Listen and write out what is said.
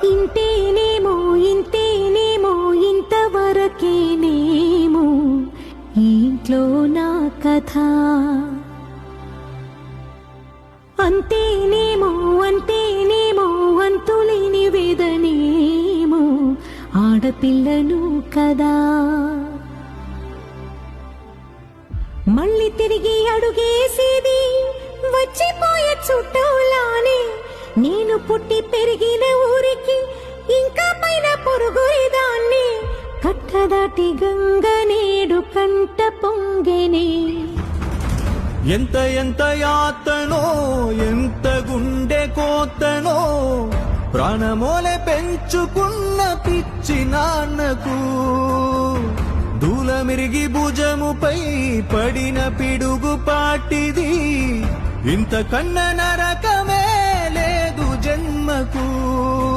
ఇంతేనేమో ఇంతేనేమో ఇంతవరకేనేమో ఇంట్లో నా కథ. అంతేనేమో అంతేనేమో అంతులేని వేదనేమో ఆడపిల్లను కదా. మళ్ళీ తిరిగి అడుగేసేది వచ్చిపోయే చుట్టూలానే. నేను పుట్టి పెరిగిన ఊరికి ఇంకా పైన పొరుగురిదాన్ని. కట్టదాటి గంగ నేడు కంట పొంగెనే. ఎంత ఎంత యాతనో ఎంత గుండె కోతనో ప్రాణమోలే పెంచుకున్న పిచ్చి నాన్నకు దూలమిరిగి భుజముపై పడిన పిడుగు పాటిది. ఇంతకన్నా నరకమే లేదు జన్మకు.